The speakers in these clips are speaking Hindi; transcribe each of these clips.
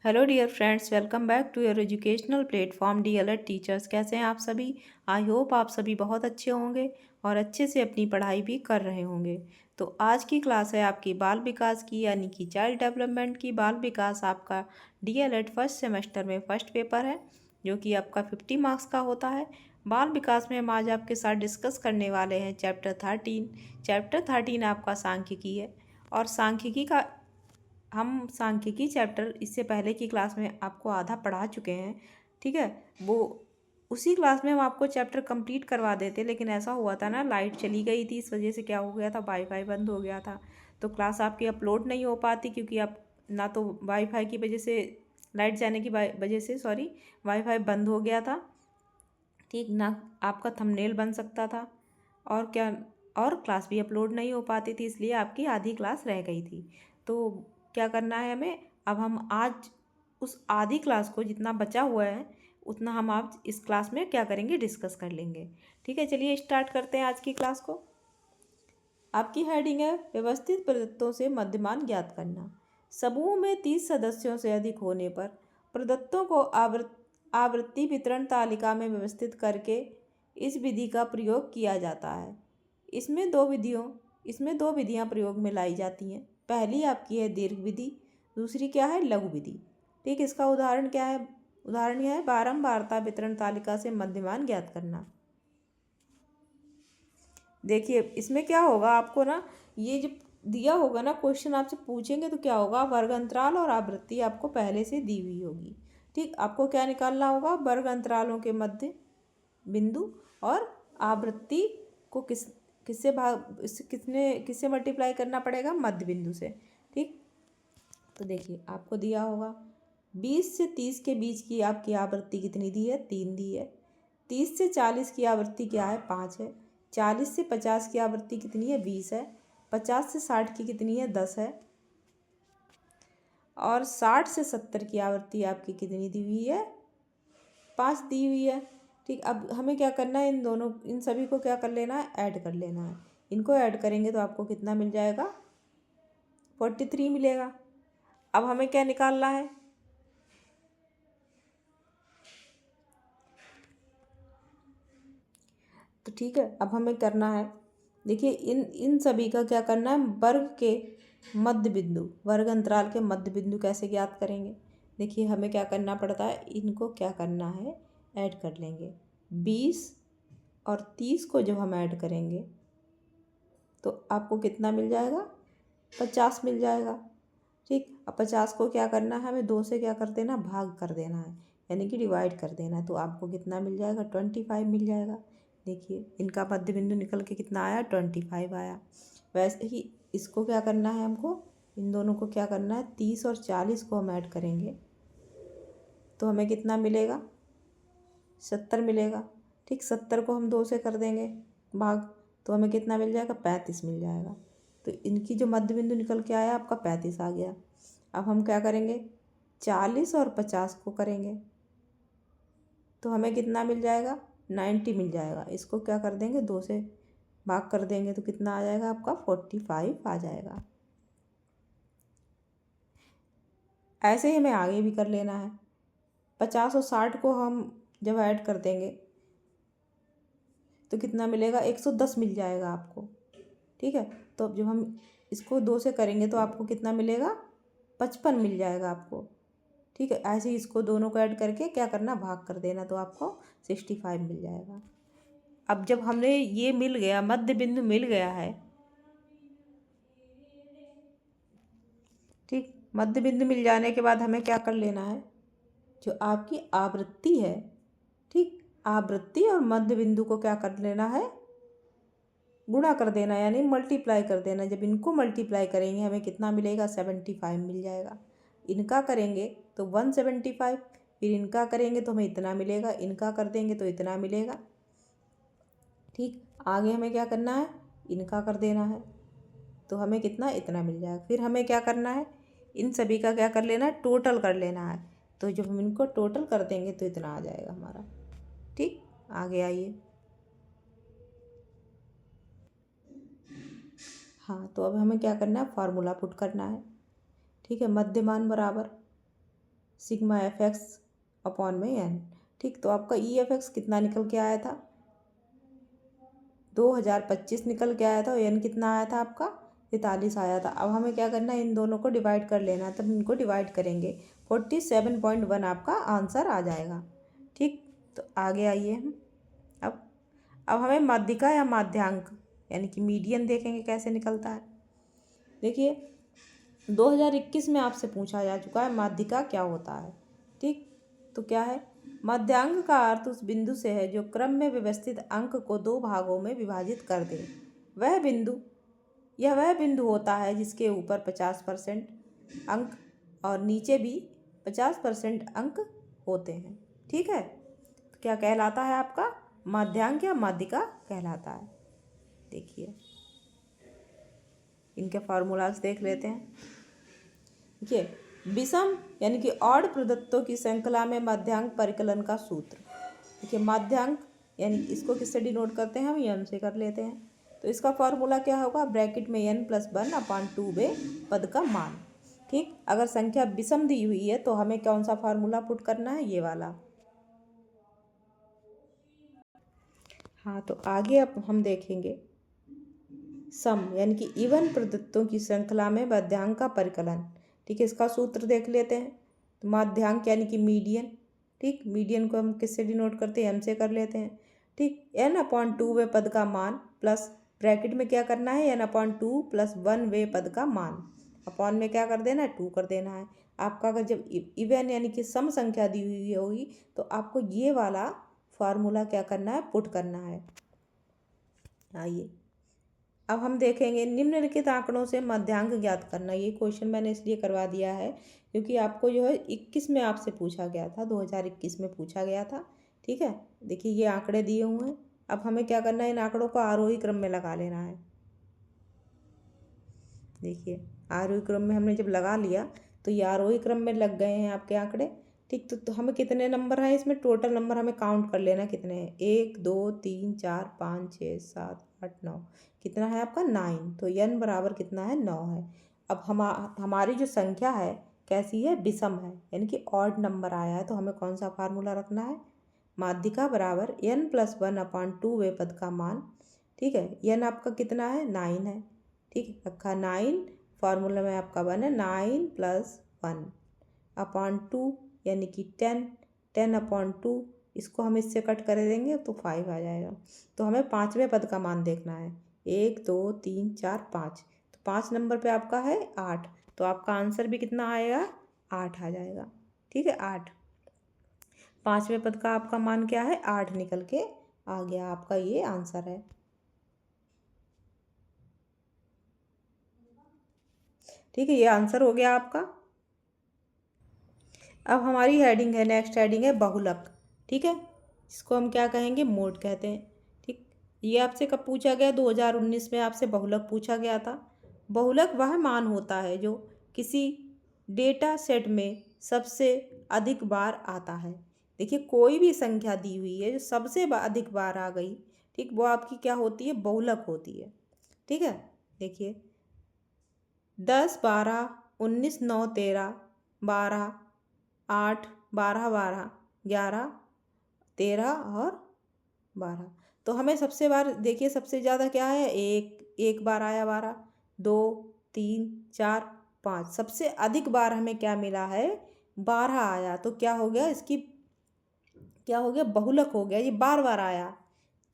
Hello dear friends, welcome back to your educational platform DElEd teachers. कैसे हैं आप सभी? आई होप आप सभी बहुत अच्छे होंगे और अच्छे से अपनी पढ़ाई भी कर रहे होंगे। तो आज की क्लास है आपकी बाल विकास की, यानी कि चाइल्ड डेवलपमेंट की। बाल विकास आपका डीएलएड फर्स्ट सेमेस्टर में फर्स्ट पेपर है, जो कि आपका 50 मार्क्स का होता है। बाल विकास में हम आज आपके साथ डिस्कस करने वाले हैं चैप्टर 13। चैप्टर 13 आपका सांख्यिकी है, और सांख्यिकी का हम सांख्यिकी चैप्टर इससे पहले की क्लास में आपको आधा पढ़ा चुके हैं। ठीक है, वो उसी क्लास में हम आपको चैप्टर कंप्लीट करवा देते, लेकिन ऐसा हुआ था ना, लाइट चली गई थी। इस वजह से क्या हो गया था, वाईफाई बंद हो गया था, तो क्लास आपकी अपलोड नहीं हो पाती, क्योंकि आप ना तो वाईफाई की वजह से, लाइट जाने की वजह से सॉरी, वाईफाई बंद हो गया था। ठीक ना, आपका थंबनेल बन सकता था, और क्या, और क्लास भी अपलोड नहीं हो पाती थी, इसलिए आपकी आधी क्लास रह गई थी। तो क्या करना है हमें, अब हम आज उस आधी क्लास को, जितना बचा हुआ है उतना हम आज इस क्लास में क्या करेंगे, डिस्कस कर लेंगे। ठीक है, चलिए स्टार्ट करते हैं आज की क्लास को। आपकी हेडिंग है व्यवस्थित प्रदत्तों से मध्यमान ज्ञात करना। समूह में 30 सदस्यों से अधिक होने पर प्रदत्तों को आवृत्ति वितरण तालिका में व्यवस्थित करके इस विधि का प्रयोग किया जाता है। इसमें दो विधियां प्रयोग में लाई जाती हैं। पहली आपकी है दीर्घ विधि, दूसरी क्या है, लघु विधि। ठीक, इसका उदाहरण क्या है, उदाहरण यह है बारंबारता वितरण तालिका से मध्यमान ज्ञात करना। देखिए इसमें क्या होगा, आपको ना ये जो दिया होगा ना, क्वेश्चन आपसे पूछेंगे तो क्या होगा, वर्ग अंतराल और आवृत्ति आपको पहले से दी हुई होगी। ठीक, आपको क्या निकालना होगा, वर्ग अंतरालों के मध्य बिंदु, और आवृत्ति को किससे भाग किससे मल्टीप्लाई करना पड़ेगा, मध्य बिंदु से। ठीक, तो देखिए आपको दिया होगा 20 से 30 के बीच की आपकी आवृत्ति कितनी दी है, 3 दी है। 30 से 40 की आवृत्ति क्या है, 5 है। 40 से 50 की आवृत्ति कितनी है, 20 है। 50 से 60 की कितनी है, 10 है। और 60 से 70 की आवृत्ति आपकी कितनी दी हुई है, 5 दी हुई है। ठीक, अब हमें क्या करना है, इन सभी को क्या कर लेना है, ऐड कर लेना है। इनको ऐड करेंगे तो आपको कितना मिल जाएगा, 43 मिलेगा। अब हमें क्या निकालना है, तो ठीक है, अब हमें करना है, देखिए इन सभी का क्या करना है, वर्ग के मध्य बिंदु, वर्ग अंतराल के मध्य बिंदु कैसे ज्ञात करेंगे। देखिए हमें क्या करना पड़ता है, इनको क्या करना है, ऐड कर लेंगे। 20 और 30 को जब हम ऐड करेंगे तो आपको कितना मिल जाएगा, 50 मिल जाएगा। ठीक, अब 50 को क्या करना है, हमें 2 से क्या कर देना, भाग कर देना है, यानी कि डिवाइड कर देना है। तो आपको कितना मिल जाएगा, 25 मिल जाएगा। देखिए इनका मध्य बिंदु निकल के कितना आया, 25 आया। वैसे ही इसको क्या करना है, हमको इन दोनों को क्या करना है, 30 और 40 को हम ऐड करेंगे तो हमें कितना मिलेगा, 70 मिलेगा। ठीक, 70 को हम 2 से कर देंगे भाग, तो हमें कितना मिल जाएगा, 35 मिल जाएगा। तो इनकी जो मध्य बिंदु निकल के आया आपका 35 आ गया। अब हम क्या करेंगे, 40 और 50 को करेंगे तो हमें कितना मिल जाएगा, 90 मिल जाएगा। इसको क्या कर देंगे, 2 से भाग कर देंगे तो कितना आ जाएगा आपका, 45 आ जाएगा। ऐसे ही हमें आगे भी कर लेना है। 50 और 60 को हम जब ऐड कर देंगे तो कितना मिलेगा, 110 मिल जाएगा आपको। ठीक है, तो अब जब हम इसको 2 से करेंगे तो आपको कितना मिलेगा, 55 मिल जाएगा आपको। ठीक है, ऐसे ही इसको दोनों को ऐड करके क्या करना, भाग कर देना, तो आपको 65 मिल जाएगा। अब जब हमने ये मिल गया, मध्य बिंदु मिल गया है, ठीक, मध्य बिंदु मिल जाने के बाद हमें क्या कर लेना है, जो आपकी आवृत्ति है, ठीक, आवृत्ति और मध्य बिंदु को क्या कर लेना है, गुणा कर देना, यानी मल्टीप्लाई कर देना। जब इनको मल्टीप्लाई करेंगे हमें कितना मिलेगा, 75 मिल जाएगा। इनका करेंगे तो 175, फिर इनका करेंगे तो हमें इतना मिलेगा, इनका कर देंगे तो इतना मिलेगा। ठीक, आगे हमें क्या करना है, इनका कर देना है तो हमें कितना, इतना मिल जाएगा। फिर हमें क्या करना है, इन सभी का क्या कर लेना है, टोटल कर लेना है। तो जब हम इनको टोटल कर देंगे तो इतना आ जाएगा हमारा। ठीक, आगे आइए। हाँ, तो अब हमें क्या करना है, फार्मूला पुट करना है। ठीक है, मध्यमान बराबर सिग्मा एफ एक्स अपॉन में एन। ठीक, तो आपका ई एफ एक्स कितना निकल के आया था, 2025 निकल के आया था, और एन कितना आया था आपका 43 आया था। अब हमें क्या करना है, इन दोनों को डिवाइड कर लेना है, तब इनको डिवाइड करेंगे 47.1 आपका आंसर आ जाएगा। ठीक, तो आगे आइए हम। अब हमें माध्यिका या माध्यांक यानी कि मीडियन देखेंगे कैसे निकलता है। देखिए 2021 में आपसे पूछा जा चुका है माध्यिका क्या होता है। ठीक, तो क्या है, माध्यांक का अर्थ उस बिंदु से है जो क्रम में व्यवस्थित अंक को दो भागों में विभाजित कर दे। वह बिंदु होता है जिसके ऊपर 50% अंक और नीचे भी 50% अंक होते हैं। ठीक है, तो क्या कहलाता है आपका, माध्यांक या माध्यिका कहलाता है। देखिए इनके फार्मूलाज देख लेते हैं। देखिए विषम यानी कि ऑड प्रदत्तों की श्रृंखला में माध्यांक परिकलन का सूत्र। देखिए माध्यांक यानी इसको किससे डिनोट करते हैं, हम एन से कर लेते हैं। तो इसका फॉर्मूला क्या होगा, ब्रैकेट में n+1/2 पद का मान। ठीक, अगर संख्या विषम दी हुई है तो हमें कौन सा फार्मूला पुट करना है, ये वाला। हाँ, तो आगे अब हम देखेंगे सम यानी कि इवन प्रदत्तों की श्रृंखला में माध्यांक का परिकलन। ठीक है, इसका सूत्र देख लेते हैं। तो माध्यांक यानी कि मीडियन। ठीक, मीडियन को हम किससे डिनोट करते हैं, एम से कर लेते हैं। ठीक, n/2 पद का मान प्लस ब्रैकेट में क्या करना है, n/2 + 1 पद का मान, अपॉन में क्या कर देना है, 2 कर देना है। आपका अगर जब इवन यानी कि सम संख्या दी हुई होगी तो आपको ये वाला फार्मूला क्या करना है, पुट करना है। आइए अब हम देखेंगे निम्नलिखित आंकड़ों से माध्यांक ज्ञात करना। ये क्वेश्चन मैंने इसलिए करवा दिया है क्योंकि आपको जो है 21 में आपसे पूछा गया था, 2021 में पूछा गया था। ठीक है, देखिए ये आंकड़े दिए हुए हैं। अब हमें क्या करना है, इन आंकड़ों को आरोही क्रम में लगा लेना है। देखिए आरोही क्रम में हमने जब लगा लिया तो ये आरोही क्रम में लग गए हैं आपके आंकड़े। ठीक, तो हमें कितने नंबर हैं इसमें, टोटल नंबर हमें काउंट कर लेना कितने हैं, 1 2 3 4 5 6 7 8 9, कितना है आपका 9। तो n बराबर कितना है, 9 है। अब हमारी जो संख्या है कैसी है, विषम है यानी कि ऑड नंबर आया है। तो हमें कौन सा फार्मूला रखना है, माध्यिका बराबर n+1/2 पद का मान। ठीक है, n आपका कितना है, 9 है। ठीक, रखा 9, फार्मूला में आपका बना 9+1/2 यानी कि 10/2। इसको हम इससे कट कर देंगे तो 5 आ जाएगा। तो हमें 5वें पद का मान देखना है, 1 2 3 4 5। तो 5 नंबर पे आपका है 8, तो आपका आंसर भी कितना आएगा, 8 आ जाएगा। ठीक है, 8, 5वें पद का आपका मान क्या है, 8 निकल के आ गया, आपका ये आंसर है। ठीक है, ये आंसर हो गया आपका। अब हमारी हेडिंग है, नेक्स्ट हेडिंग है बहुलक। ठीक है, इसको हम क्या कहेंगे, मोड कहते हैं। ठीक, ये आपसे कब पूछा गया, 2019 में आपसे बहुलक पूछा गया था। बहुलक वह मान होता है जो किसी डेटा सेट में सबसे अधिक बार आता है। देखिए कोई भी संख्या दी हुई है जो सबसे अधिक बार आ गई, ठीक, वो आपकी क्या होती है, बहुलक होती है। ठीक है, देखिए 10 12 19 9 13 12 8 12 12 11 13 और 12। तो हमें सबसे बार देखिए सबसे ज़्यादा क्या है, एक बार आया 12, 2 3 4 5, सबसे अधिक बार हमें क्या मिला है, 12 आया। तो क्या हो गया, इसकी क्या हो गया, बहुलक हो गया, ये बार बार आया।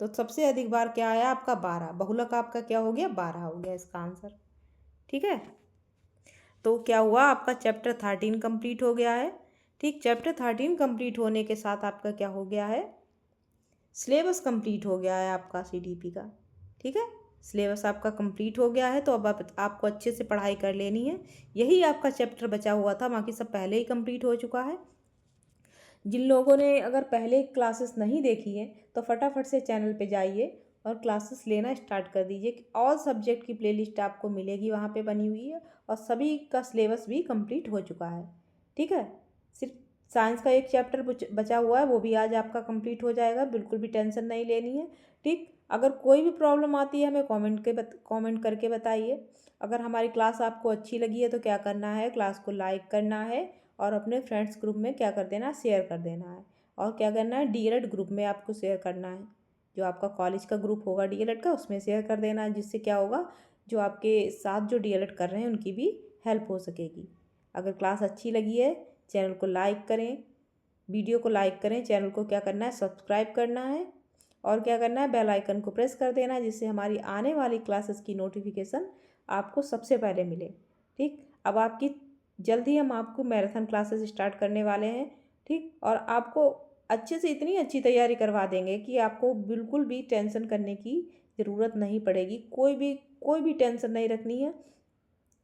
तो सबसे अधिक बार क्या आया आपका, 12, बहुलक आपका क्या हो गया, 12 हो गया इसका आंसर। ठीक है, तो क्या हुआ, आपका चैप्टर 13 कंप्लीट हो गया है। ठीक, चैप्टर 13 कंप्लीट होने के साथ आपका क्या हो गया है, सिलेबस कंप्लीट हो गया है आपका सीडीपी का। ठीक है, सिलेबस आपका कंप्लीट हो गया है। तो अब आपको अच्छे से पढ़ाई कर लेनी है। यही आपका चैप्टर बचा हुआ था, बाकी सब पहले ही कंप्लीट हो चुका है। जिन लोगों ने अगर पहले क्लासेस नहीं देखी हैं तो फटाफट से चैनल पे जाइए और क्लासेस लेना स्टार्ट कर दीजिए कि ऑल सब्जेक्ट की प्लेलिस्ट आपको मिलेगी, वहाँ पे बनी हुई है, और सभी का सिलेबस भी कंप्लीट हो चुका है। ठीक है, सिर्फ साइंस का एक चैप्टर बचा हुआ है, वो भी आज आपका कंप्लीट हो जाएगा, बिल्कुल भी टेंशन नहीं लेनी है। ठीक, अगर कोई भी प्रॉब्लम आती है हमें कमेंट करके बताइए। अगर हमारी क्लास आपको अच्छी लगी है तो क्या करना है, क्लास को लाइक करना है और अपने फ्रेंड्स ग्रुप में क्या कर देना, शेयर कर देना है। और क्या करना है, डीएलएड ग्रुप में आपको शेयर करना है। जो आपका कॉलेज का ग्रुप होगा डीएलएड का, उसमें शेयर कर देना है, जिससे क्या होगा, जो आपके साथ जो डीएलएड कर रहे हैं उनकी भी हेल्प हो सकेगी। अगर क्लास अच्छी लगी है, चैनल को लाइक करें, वीडियो को लाइक करें, चैनल को क्या करना है, सब्सक्राइब करना है और क्या करना है, बेल आइकन को प्रेस कर देना है, जिससे हमारी आने वाली क्लासेस की नोटिफिकेशन आपको सबसे पहले मिले। ठीक, अब आपकी जल्दी हम आपको मैराथन क्लासेस स्टार्ट करने वाले हैं। ठीक, और आपको अच्छे से इतनी अच्छी तैयारी करवा देंगे कि आपको बिल्कुल भी टेंशन करने की ज़रूरत नहीं पड़ेगी। कोई भी टेंशन नहीं रखनी है,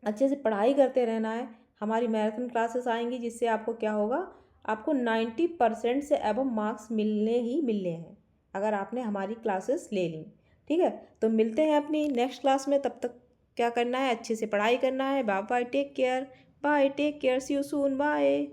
अच्छे से पढ़ाई करते रहना है। हमारी मैराथन क्लासेस आएंगी, जिससे आपको क्या होगा, आपको 90% से एबव मार्क्स मिलने ही मिलने हैं अगर आपने हमारी क्लासेस ले ली। ठीक है, तो मिलते हैं अपनी नेक्स्ट क्लास में। तब तक क्या करना है, अच्छे से पढ़ाई करना है। Bye bye, take care, bye, take care, see you soon, bye.